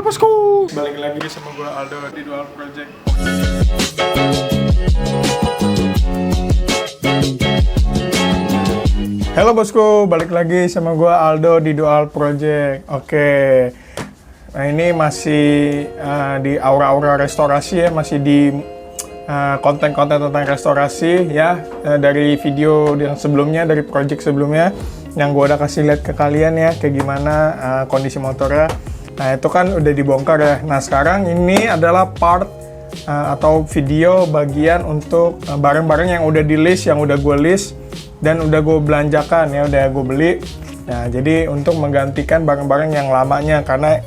bosku, balik lagi sama gue Aldo di Dual Project. Halo bosku, balik lagi sama gue Aldo di Dual Project. Oke, nah ini masih di aura-aura restorasi ya, masih di konten-konten tentang restorasi ya, dari video yang sebelumnya, dari project sebelumnya yang gue udah kasih lihat ke kalian ya, kayak gimana kondisi motornya. Nah itu kan udah dibongkar ya. Nah sekarang ini adalah part atau video bagian untuk barang-barang yang udah di list, yang udah gue list dan udah gue belanjakan ya, udah gue beli. Nah jadi untuk menggantikan barang-barang yang lamanya, karena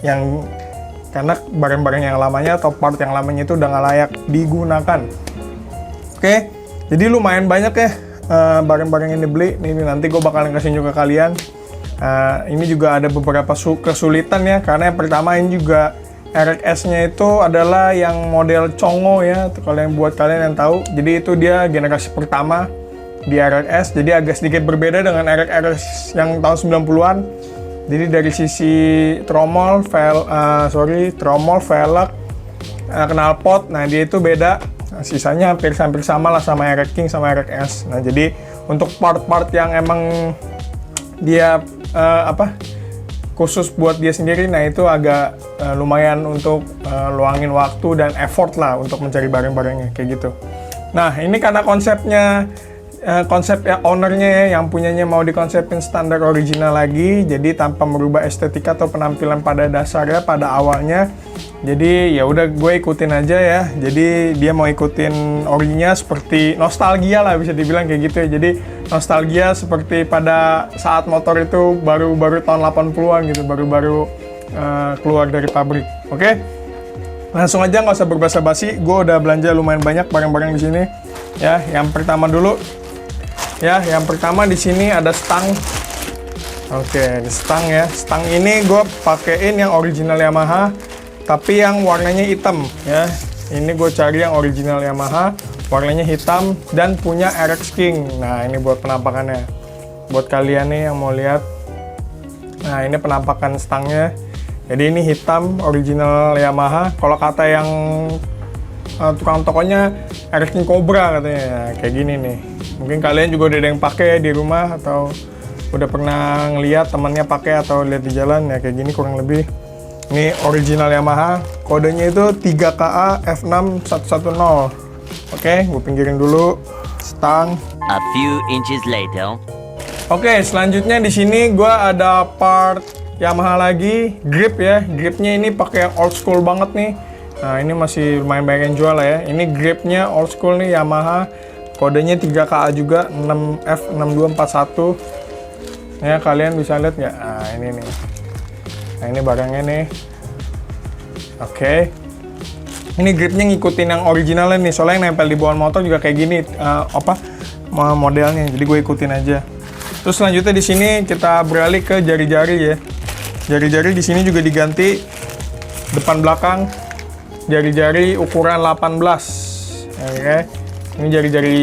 barang-barang yang lamanya atau part yang lamanya itu udah nggak layak digunakan. Oke, jadi lumayan banyak ya barang-barang yang dibeli. Ini nanti gue bakalan kasih juga ke kalian. Ini juga ada beberapa kesulitan ya, karena yang pertama ini juga RX-nya itu adalah yang model Congo ya, kalau yang buat kalian yang tahu. Jadi itu dia generasi pertama di RX, jadi agak sedikit berbeda dengan RX yang tahun 90-an. Jadi dari sisi tromol, velg, knalpot, nah dia itu beda. Nah, sisanya hampir sama lah sama RX King sama RX. Nah jadi untuk part-part yang emang dia khusus buat dia sendiri, nah itu agak lumayan untuk luangin waktu dan effort lah untuk mencari barang-barangnya kayak gitu. Nah ini karena konsep ownernya ya, yang punyanya mau dikonsepin standar original lagi, jadi tanpa merubah estetika atau penampilan pada dasarnya pada awalnya. Jadi ya udah gue ikutin aja ya. Jadi dia mau ikutin originnya seperti nostalgia lah, bisa dibilang kayak gitu ya. Jadi nostalgia seperti pada saat motor itu baru tahun 80-an gitu, baru keluar dari pabrik. Oke? Langsung aja, nggak usah berbasa-basi. Gue udah belanja lumayan banyak barang-barang di sini. Ya, yang pertama dulu. Ya, yang pertama di sini ada stang. Oke, stang ya. Stang ini gue pakein yang original Yamaha, tapi yang warnanya hitam ya. Ini gue cari yang original Yamaha, warnanya hitam dan punya RX King. Nah ini buat penampakannya, buat kalian nih yang mau lihat. Nah ini penampakan stangnya. Jadi ini hitam original Yamaha. Kalau kata yang tukang tokonya RX King Cobra katanya, ya, kayak gini nih. Mungkin kalian juga udah ada yang pakai di rumah atau udah pernah ngeliat temannya pakai atau lihat di jalan ya, kayak gini kurang lebih. Ini original Yamaha, kodenya itu 3KA F6110. Oke, gue pinggirin dulu stang. A few inches later. Oke, selanjutnya di sini gue ada part Yamaha lagi, grip ya. Gripnya ini pakai yang old school banget nih. Nah, ini masih lumayan banyak yang jual ya. Ini gripnya old school nih Yamaha. Kodenya 3KA juga, F6241. Ya, kalian bisa lihat nggak? Nah, ini nih. Nah ini barangnya nih. Oke. Ini gripnya ngikutin yang originalnya nih, soalnya yang nempel di bawah motor juga kayak gini modelnya. Jadi gue ikutin aja. Terus selanjutnya di sini kita beralih ke jari-jari ya. Jari-jari di sini juga diganti depan belakang. Jari-jari ukuran 18. Oke. Ini jari-jari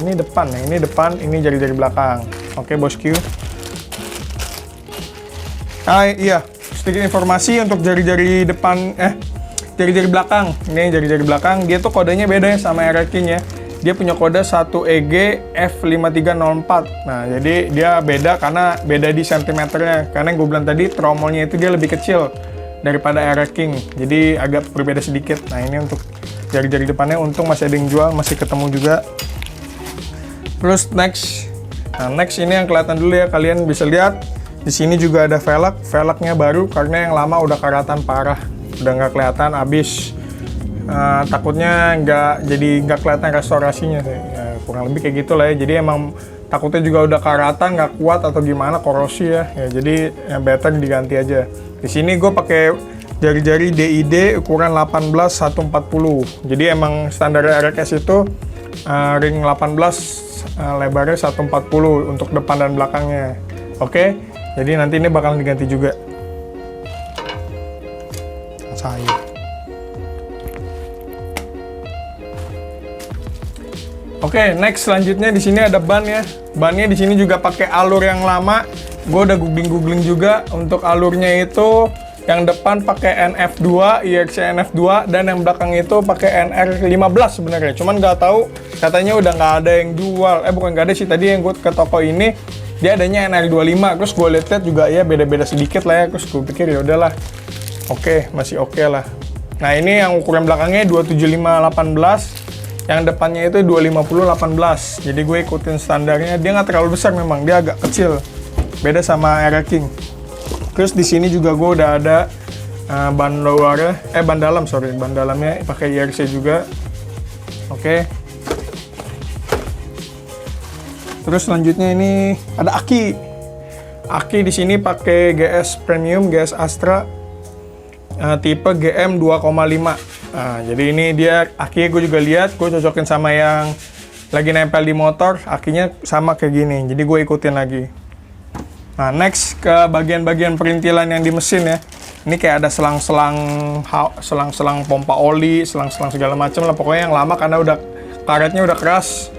ini depan ya. Ini depan, ini jari-jari belakang. Oke, bosku. Iya, sedikit informasi untuk jari-jari depan, jari-jari belakang. Ini jari-jari belakang, dia tuh kodenya beda ya sama RX King ya. Dia punya kode 1EG F5304. Nah, jadi dia beda karena beda di sentimeternya. Karena yang gue bilang tadi, tromolnya itu dia lebih kecil daripada RX King. Jadi agak berbeda sedikit. Nah, ini untuk jari-jari depannya, untung masih ada yang jual, masih ketemu juga. Terus next. Nah, next ini yang kelihatan dulu ya, kalian bisa lihat. Di sini juga ada velgnya baru karena yang lama udah karatan parah, udah nggak kelihatan, habis. Takutnya nggak kelihatan restorasinya, ya, kurang lebih kayak gitulah ya. Jadi emang takutnya juga udah karatan, nggak kuat atau gimana, korosi ya. Jadi yang better diganti aja. Di sini gue pakai jari-jari DID ukuran 18-140. Jadi emang standar RX itu ring 18, lebarnya 140 untuk depan dan belakangnya. Oke. Jadi nanti ini bakalan diganti juga. Oke, next selanjutnya di sini ada ban ya. Bannya di sini juga pakai alur yang lama. Gue udah googling juga untuk alurnya itu yang depan pakai NF2, IRC NF2, dan yang belakang itu pakai NR15 sebenarnya. Cuman nggak tahu, katanya udah nggak ada yang jual. Bukan nggak ada sih, tadi yang gue ke toko ini dia adanya NR25. Terus gue lihat juga ya beda-beda sedikit lah ya. Terus gue pikir ya udahlah, oke, masih oke lah. Nah ini yang ukuran belakangnya 275/18, yang depannya itu 250/18. Jadi gue ikutin standarnya. Dia nggak terlalu besar memang, dia agak kecil. Beda sama Era King. Terus di sini juga gue udah ada ban luarnya, ban dalamnya pakai IRC juga. Oke. Terus selanjutnya ini ada aki. Aki di sini pakai GS Premium, GS Astra, tipe GM 2,5. Nah, jadi ini dia akinya gue juga lihat, gue cocokin sama yang lagi nempel di motor, akinya sama kayak gini. Jadi gue ikutin lagi. Nah, next ke bagian-bagian perintilan yang di mesin ya. Ini kayak ada selang-selang pompa oli, selang-selang segala macam lah. Pokoknya yang lama karena udah karetnya udah keras.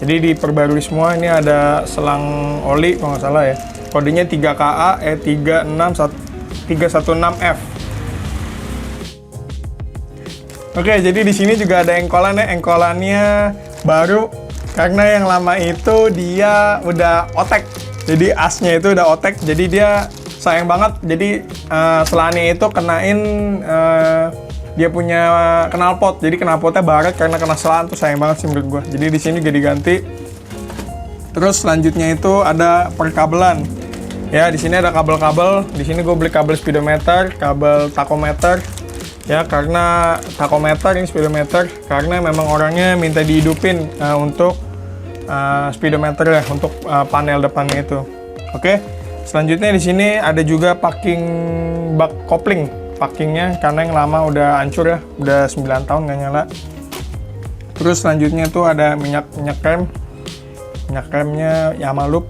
Jadi diperbarui semua. Ini ada selang oli kalau nggak salah ya. Kodenya 3KA E316F. Oke, jadi di sini juga ada engkolan ya. Engkolannya baru karena yang lama itu dia udah otek. Jadi asnya itu udah otek, jadi dia sayang banget. Jadi selannya itu kenain dia punya knalpot. Jadi knalpotnya baret karena kena selan, tuh sayang banget sih menurut gua. Jadi di sini juga diganti. Terus selanjutnya itu ada perkabelan. Ya di sini ada kabel-kabel. Di sini gue beli kabel speedometer, kabel tachometer. Ya karena tachometer ini speedometer karena memang orangnya minta dihidupin untuk speedometer ya, untuk panel depannya itu. Oke. Selanjutnya di sini ada juga packing bak kopling, packingnya karena yang lama udah hancur ya, udah 9 tahun nggak nyala. Terus selanjutnya tuh ada minyak rem, minyak remnya Yamalup.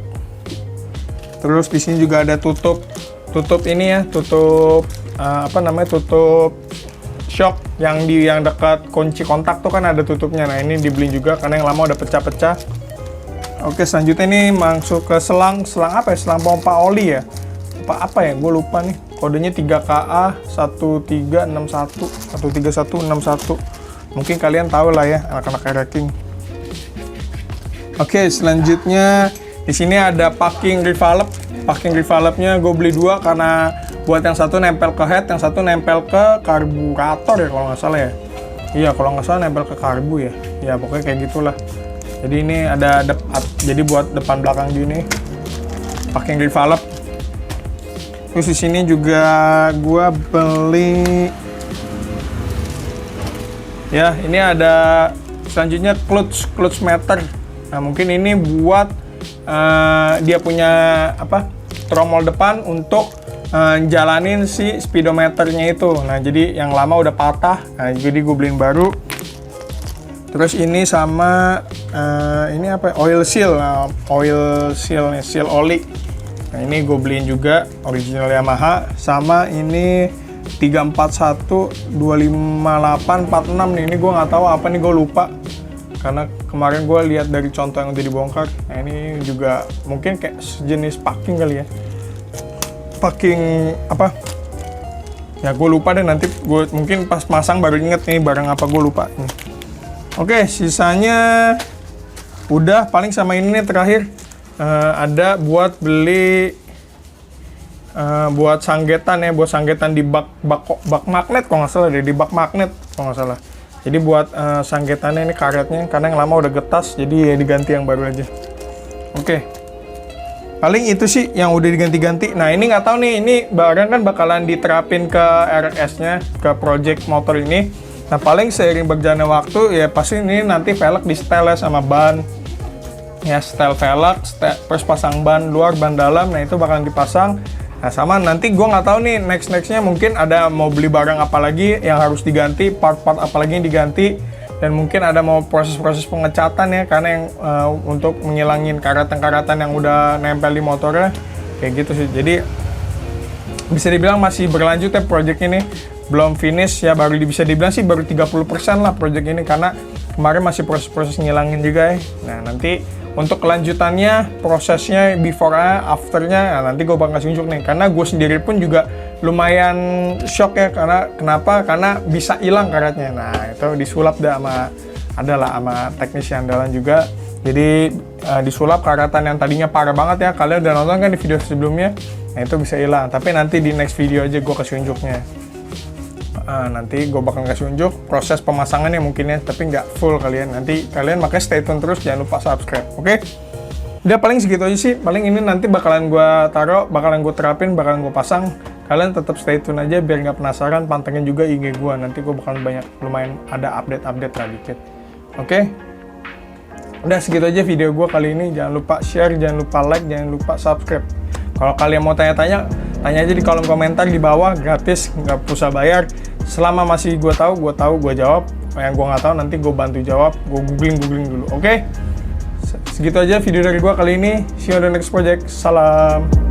Terus di sini juga ada tutup ini ya, tutup tutup shock yang dekat kunci kontak tuh kan ada tutupnya. Nah ini dibeli juga karena yang lama udah pecah-pecah. Oke, selanjutnya ini masuk ke selang apa ya? Selang pompa oli ya? Apa ya? Gue lupa nih. Kodenya 3KA 13161. Mungkin kalian tahu lah ya, anak-anak Era King. Oke, selanjutnya di sini ada packing revalve. Packing revalve-nya gue beli 2 karena buat yang satu nempel ke head, yang satu nempel ke karburator ya kalau nggak salah ya. Iya, kalau nggak salah nempel ke karbu ya. Ya pokoknya kayak gitulah. Jadi ini ada jadi buat depan belakang gini. Packing revalve. Terus di sini juga gua beli ya, ini ada selanjutnya clutch meter. Nah, mungkin ini buat dia punya tromol depan untuk jalanin si speedometernya itu. Nah, jadi yang lama udah patah. Nah, jadi gue beliin baru. Terus ini sama ini apa? Oil seal. Nah, oil seal nih, seal oli. Nah, ini gue beliin juga original Yamaha. Sama ini 341 258 46 nih. Ini gue nggak tahu apa nih, gue lupa. Karena kemarin gue lihat dari contoh yang udah dibongkar. Nah, ini juga mungkin kayak sejenis packing kali ya. Packing apa? Ya gue lupa deh, nanti gue mungkin pas masang baru inget nih barang apa, gue lupa. Oke, sisanya udah paling sama ini nih terakhir. Ada buat beli buat sanggetan ya, buat sanggetan di bak magnet kalau nggak salah deh, di bak magnet kalau nggak salah. Jadi buat sanggetannya ini karetnya karena yang lama udah getas, jadi ya diganti yang baru aja. Oke. Paling itu sih yang udah diganti-ganti. Nah ini nggak tahu nih, ini barang kan bakalan diterapin ke RX-nya, ke project motor ini. Nah paling seiring berjalannya waktu ya pasti ini nanti velg di setel ya sama ban. Ya setel velg, terus pasang ban luar, ban dalam. Nah itu bakalan dipasang. Nah sama nanti gue nggak tahu nih nextnya mungkin ada mau beli barang apa lagi yang harus diganti, part-part apa lagi yang diganti. Dan mungkin ada mau proses-proses pengecatan ya, karena yang untuk menghilangin karatan-karatan yang udah nempel di motornya, kayak gitu sih. Jadi bisa dibilang masih berlanjut ya project ini, belum finish ya, baru bisa dibilang sih baru 30% lah project ini, karena kemarin masih proses-proses ngilangin juga ya. Nah nanti Untuk kelanjutannya, prosesnya, before-nya, after-nya, nah nanti gue bakal kasih unjuk nih. Karena gue sendiri pun juga lumayan shock ya, karena bisa hilang karetnya. Nah itu disulap dah sama teknisi andalan juga. Jadi disulap karetan yang tadinya parah banget ya, kalian udah nonton kan di video sebelumnya. Nah itu bisa hilang, tapi nanti di next video aja gue kasih unjuknya. Nanti gue bakal kasih unjuk proses pemasangannya mungkin ya, tapi nggak full kalian. Nanti kalian makanya stay tune terus, jangan lupa subscribe, oke? Udah paling segitu aja sih, paling ini nanti bakalan gue taruh, bakalan gue terapin, bakalan gue pasang. Kalian tetap stay tune aja biar nggak penasaran, pantengin juga IG gue, nanti gue bakalan lumayan ada update lah dikit, oke? Udah segitu aja video gue kali ini, jangan lupa share, jangan lupa like, jangan lupa subscribe. Kalau kalian mau tanya-tanya, tanya aja di kolom komentar di bawah, gratis, nggak usah bayar. Selama masih gue gue jawab. Yang gue nggak tahu nanti gue bantu jawab, gue googling dulu, oke? Segitu aja video dari gue kali ini. See you on the next project. Salam.